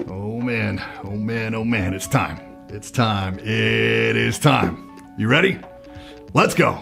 Oh man, oh man, oh man, it's time. It's time. It is time. You ready? Let's go.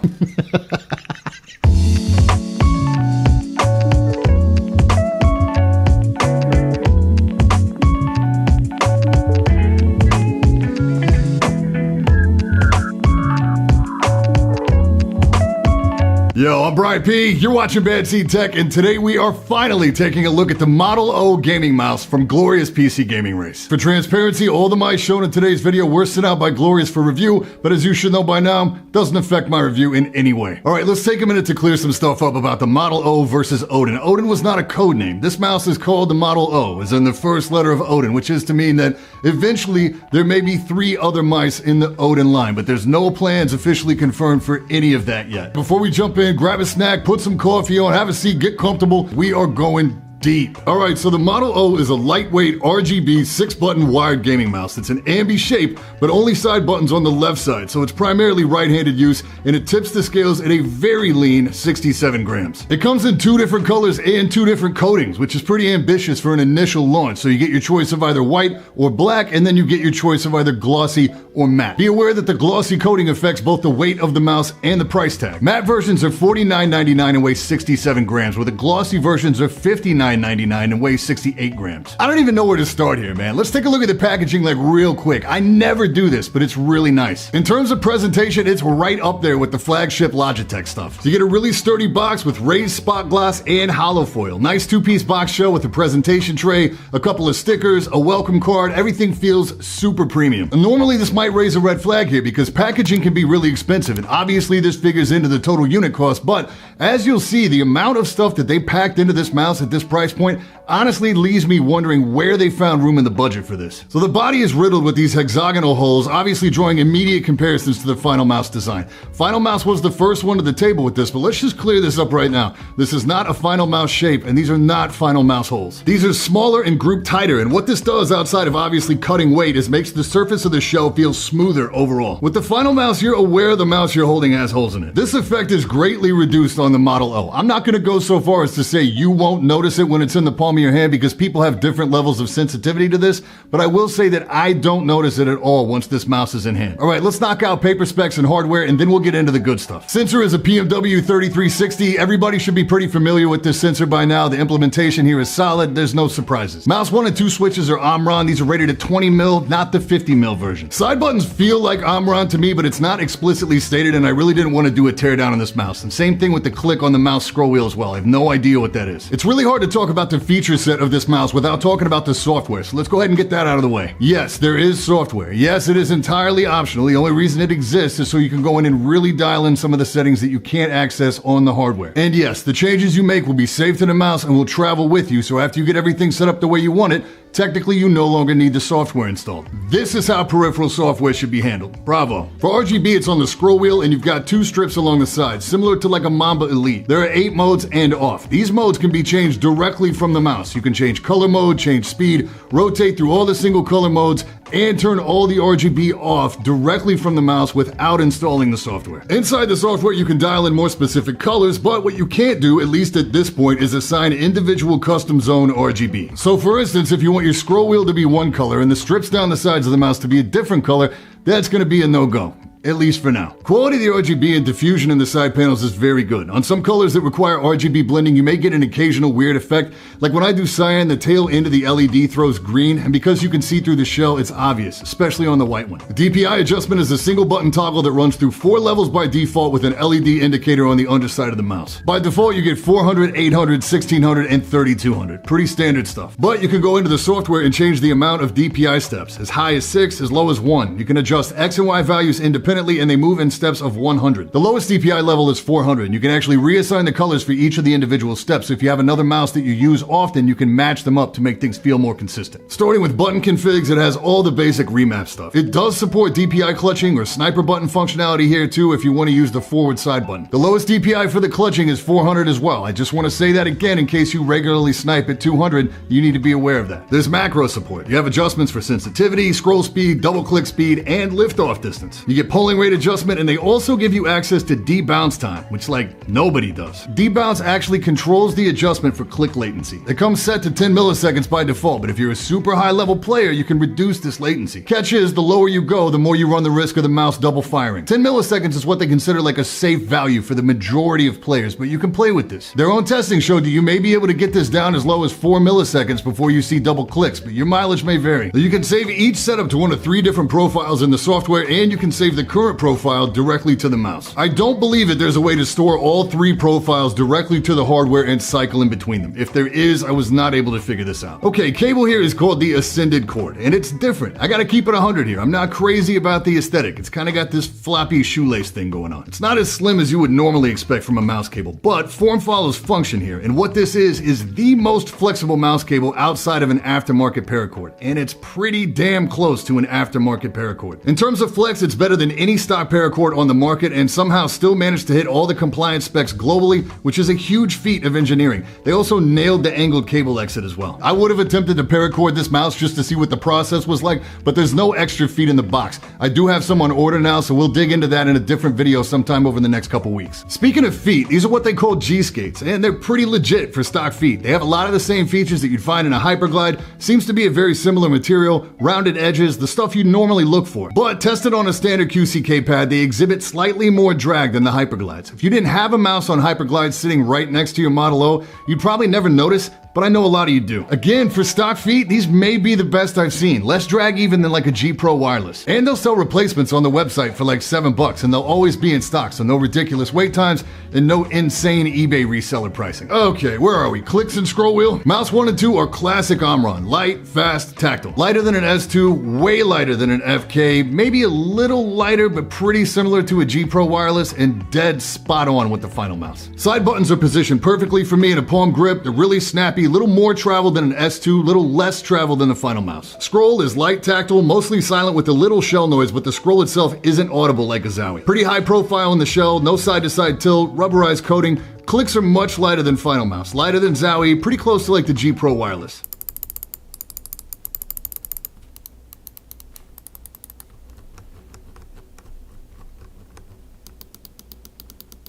Yo, I'm Brian P. You're watching Bad Seed Tech, and today we are finally taking a look at the Model O gaming mouse from Glorious PC Gaming Race. For transparency, all the mice shown in today's video were sent out by Glorious for review, but as you should know by now, doesn't affect my review in any way. Alright, let's take a minute to clear some stuff up about the Model O versus Odin. Odin was not a code name. This mouse is called the Model O, as in the first letter of Odin, which is to mean that eventually there may be 3 other mice in the Odin line, but there's no plans officially confirmed for any of that yet. Before we jump in, grab a snack, put some coffee on, have a seat, get comfortable. We are going deep. Alright, so the Model O is a lightweight RGB 6-button wired gaming mouse. It's an ambi shape, but only side buttons on the left side, so it's primarily right-handed use, and it tips the scales at a very lean 67 grams. It comes in 2 different colors and 2 different coatings, which is pretty ambitious for an initial launch, so you get your choice of either white or black, and then you get your choice of either glossy or matte. Be aware that the glossy coating affects both the weight of the mouse and the price tag. Matte versions are $49.99 and weigh 67 grams, where the glossy versions are $59.99 and weigh 68 grams. I don't even know where to start here, man. Let's take a look at the packaging like real quick. I never do this, but it's really nice. In terms of presentation, it's right up there with the flagship Logitech stuff. So you get a really sturdy box with raised spot glass and hollow foil. Nice 2-piece box shell with a presentation tray, a couple of stickers, a welcome card. Everything feels super premium. And normally this might raise a red flag here because packaging can be really expensive, and obviously this figures into the total unit cost, but as you'll see, the amount of stuff that they packed into this mouse at this price point honestly leaves me wondering where they found room in the budget for this. So the body is riddled with these hexagonal holes, obviously drawing immediate comparisons to the Final Mouse design. Final Mouse was the first one to the table with this, but let's just clear this up right now. This is not a Final Mouse shape, and these are not Final Mouse holes. These are smaller and grouped tighter, and what this does outside of obviously cutting weight is makes the surface of the shell feel smoother overall. With the Final Mouse, you're aware the mouse you're holding has holes in it. This effect is greatly reduced on the Model O. I'm not going to go so far as to say you won't notice it when it's in the palm of your hand because people have different levels of sensitivity to this, but I will say that I don't notice it at all once this mouse is in hand. Alright, let's knock out paper specs and hardware and then we'll get into the good stuff. Sensor is a PMW 3360. Everybody should be pretty familiar with this sensor by now. The implementation here is solid. There's no surprises. Mouse 1 and 2 switches are Omron. These are rated at 20 mil, not the 50 mil version. Side buttons feel like Omron to me, but it's not explicitly stated, and I really didn't want to do a teardown on this mouse. And same thing with the click on the mouse scroll wheel as well. I have no idea what that is. It's really hard to talk about the feature set of this mouse without talking about the software, so let's go ahead and get that out of the way. Yes, there is software. Yes, it is entirely optional. The only reason it exists is so you can go in and really dial in some of the settings that you can't access on the hardware. And yes, the changes you make will be saved to the mouse and will travel with you, so after you get everything set up the way you want it, technically you no longer need the software installed. This is how peripheral software should be handled. Bravo. For RGB, it's on the scroll wheel and you've got 2 strips along the sides, similar to like a Mamba Elite. There are 8 modes and off. These modes can be changed directly from the mouse. You can change color mode, change speed, rotate through all the single color modes, and turn all the RGB off directly from the mouse without installing the software. Inside the software, you can dial in more specific colors, but what you can't do, at least at this point, is assign individual custom zone RGB. So for instance, if you want your scroll wheel to be one color and the strips down the sides of the mouse to be a different color, that's going to be a no-go. At least for now. Quality of the RGB and diffusion in the side panels is very good. On some colors that require RGB blending, you may get an occasional weird effect. Like when I do cyan, the tail end of the LED throws green, and because you can see through the shell, it's obvious, especially on the white one. The DPI adjustment is a single button toggle that runs through 4 levels by default with an LED indicator on the underside of the mouse. By default, you get 400, 800, 1600, and 3200. Pretty standard stuff. But you can go into the software and change the amount of DPI steps, as high as 6, as low as 1. You can adjust X and Y values independently, and they move in steps of 100. The lowest DPI level is 400, and you can actually reassign the colors for each of the individual steps. So if you have another mouse that you use often, you can match them up to make things feel more consistent. Starting with button configs, it has all the basic remap stuff. It does support DPI clutching or sniper button functionality here too if you want to use the forward side button. The lowest DPI for the clutching is 400 as well. I just want to say that again in case you regularly snipe at 200, you need to be aware of that. There's macro support. You have adjustments for sensitivity, scroll speed, double click speed, and lift off distance. You get polling rate adjustment, and they also give you access to debounce time, which like nobody does. Debounce actually controls the adjustment for click latency. It comes set to 10 milliseconds by default, but if you're a super high level player, you can reduce this latency. Catch is, the lower you go, the more you run the risk of the mouse double firing. 10 milliseconds is what they consider like a safe value for the majority of players, but you can play with this. Their own testing showed that you may be able to get this down as low as 4 milliseconds before you see double clicks, but your mileage may vary. You can save each setup to one of 3 different profiles in the software, and you can save the current profile directly to the mouse. I don't believe that there's a way to store all 3 profiles directly to the hardware and cycle in between them. If there is, I was not able to figure this out. Okay, cable here is called the Ascended cord, and it's different. I gotta keep it 100 here. I'm not crazy about the aesthetic. It's kind of got this floppy shoelace thing going on. It's not as slim as you would normally expect from a mouse cable, but form follows function here, and what this is the most flexible mouse cable outside of an aftermarket paracord, and it's pretty damn close to an aftermarket paracord. In terms of flex, it's better than any stock paracord on the market, and somehow still managed to hit all the compliance specs globally, which is a huge feat of engineering. They also nailed the angled cable exit as well. I would have attempted to paracord this mouse just to see what the process was like, but there's no extra feet in the box. I do have some on order now, so we'll dig into that in a different video sometime over the next couple weeks. Speaking of feet, these are what they call G-skates, and they're pretty legit for stock feet. They have a lot of the same features that you'd find in a Hyperglide, seems to be a very similar material, rounded edges, the stuff you normally look for. But tested on a standard QCK pad, they exhibit slightly more drag than the Hyperglides. If you didn't have a mouse on Hyperglide sitting right next to your Model O, you'd probably never notice, but I know a lot of you do. Again, for stock feet, these may be the best I've seen. Less drag even than like a G Pro wireless. And they'll sell replacements on the website for like $7, and they'll always be in stock, so no ridiculous wait times and no insane eBay reseller pricing. Okay, where are we? Clicks and scroll wheel? Mouse 1 and 2 are classic Omron. Light, fast, tactile. Lighter than an S2, way lighter than an FK, maybe a little lighter, but pretty similar to a G Pro wireless, and dead spot on with the final mouse. Side buttons are positioned perfectly for me in a palm grip. They're really snappy, little more travel than an S2, little less travel than the final mouse. Scroll is light tactile, mostly silent with a little shell noise, but the scroll itself isn't audible like a Zowie. Pretty high profile in the shell, no side-to-side tilt, rubberized coating. Clicks are much lighter than final mouse, lighter than Zowie, pretty close to like the G Pro wireless.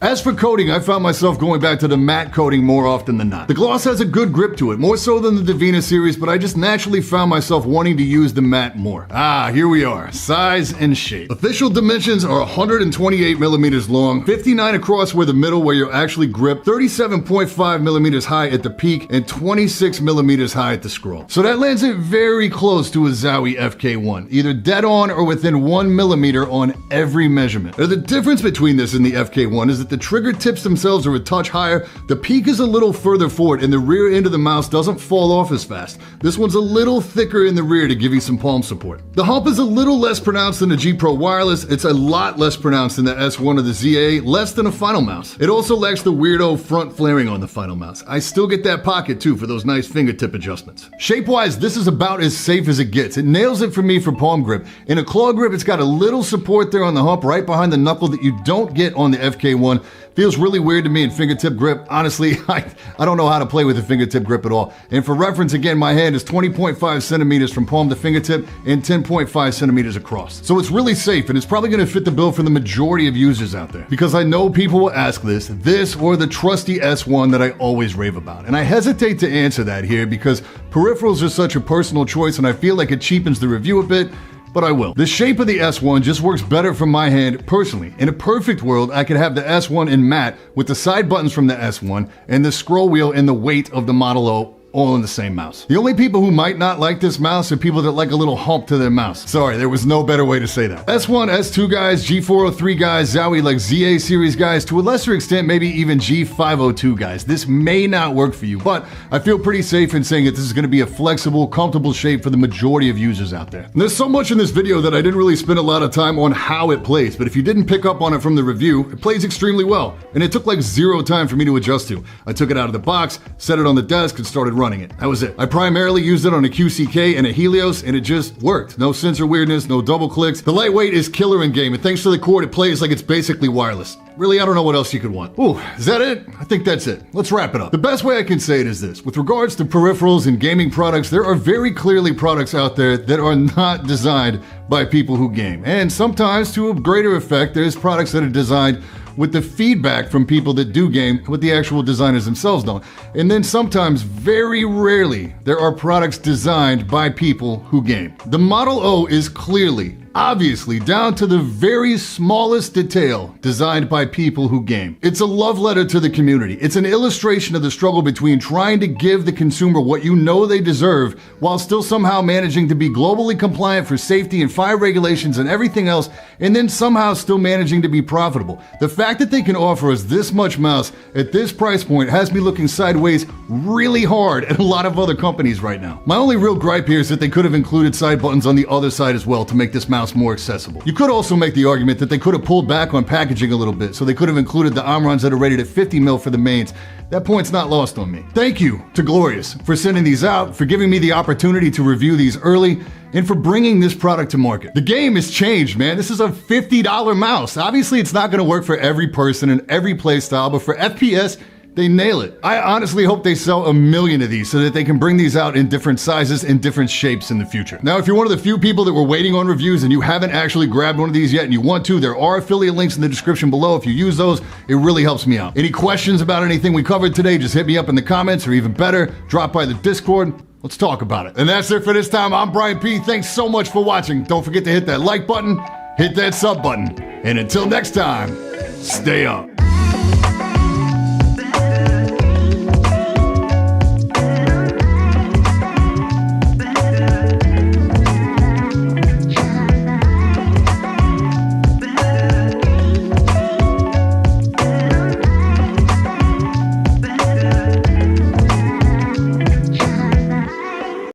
As for coating, I found myself going back to the matte coating more often than not. The gloss has a good grip to it, more so than the Davina series, but I just naturally found myself wanting to use the matte more. Ah, here we are, size and shape. Official dimensions are 128 millimeters long, 59 across where the middle where you're actually grip, 37.5 millimeters high at the peak, and 26 millimeters high at the scroll. So that lands it very close to a Zowie FK1, either dead on or within 1 millimeter on every measurement. Now, the difference between this and the FK1 is that the trigger tips themselves are a touch higher, the peak is a little further forward, and the rear end of the mouse doesn't fall off as fast. This one's a little thicker in the rear to give you some palm support. The hump is a little less pronounced than the G Pro wireless, it's a lot less pronounced than the S1 or the ZA, less than a final mouse. It also lacks the weirdo front flaring on the final mouse. I still get that pocket too for those nice fingertip adjustments. Shape-wise, this is about as safe as it gets. It nails it for me for palm grip. In a claw grip, it's got a little support there on the hump right behind the knuckle that you don't get on the FK1. Feels really weird to me in fingertip grip. Honestly, I don't know how to play with a fingertip grip at all. And for reference, again, my hand is 20.5 centimeters from palm to fingertip and 10.5 centimeters across. So it's really safe, and it's probably gonna fit the bill for the majority of users out there. Because I know people will ask this or the trusty S1 that I always rave about. And I hesitate to answer that here because peripherals are such a personal choice, and I feel like it cheapens the review a bit, but I will. The shape of the S1 just works better for my hand personally. In a perfect world, I could have the S1 in matte with the side buttons from the S1 and the scroll wheel and the weight of the Model O all in the same mouse. The only people who might not like this mouse are people that like a little hump to their mouse. Sorry, there was no better way to say that. S1, S2 guys, G403 guys, Zowie like ZA series guys, to a lesser extent maybe even G502 guys. This may not work for you, but I feel pretty safe in saying that this is going to be a flexible, comfortable shape for the majority of users out there. And there's so much in this video that I didn't really spend a lot of time on how it plays, but if you didn't pick up on it from the review, it plays extremely well, and it took like 0 time for me to adjust to. I took it out of the box, set it on the desk, and started running. running it. That was it. I primarily used it on a QCK and a Helios, and it just worked. No sensor weirdness, no double clicks. The lightweight is killer in game, and thanks to the cord, it plays like it's basically wireless. Really, I don't know what else you could want. Ooh, is that it? I think that's it. Let's wrap it up. The best way I can say it is this. With regards to peripherals and gaming products, there are very clearly products out there that are not designed by people who game. And sometimes, to a greater effect, there's products that are designed with the feedback from people that do game, what the actual designers themselves don't. And then sometimes, very rarely, there are products designed by people who game. The Model O is clearly, obviously, down to the very smallest detail, designed by people who game. It's a love letter to the community. It's an illustration of the struggle between trying to give the consumer what you know they deserve, while still somehow managing to be globally compliant for safety and fire regulations and everything else, and then somehow still managing to be profitable. The fact that they can offer us this much mouse at this price point has me looking sideways really hard at a lot of other companies right now. My only real gripe here is that they could have included side buttons on the other side as well to make this mouse more accessible. You could also make the argument that they could have pulled back on packaging a little bit, so they could have included the Omrons that are rated at 50 mil for the mains. That point's not lost on me. Thank you to Glorious for sending these out, for giving me the opportunity to review these early, and for bringing this product to market. The game has changed, man. This is a $50 mouse. Obviously, it's not gonna work for every person and every play style, but for FPS, they nail it. I honestly hope they sell 1 million of these so that they can bring these out in different sizes and different shapes in the future. Now, if you're one of the few people that were waiting on reviews and you haven't actually grabbed one of these yet and you want to, there are affiliate links in the description below. If you use those, it really helps me out. Any questions about anything we covered today, just hit me up in the comments, or even better, drop by the Discord. Let's talk about it. And that's it for this time. I'm Brian P. Thanks so much for watching. Don't forget to hit that like button, hit that sub button, and until next time, stay up.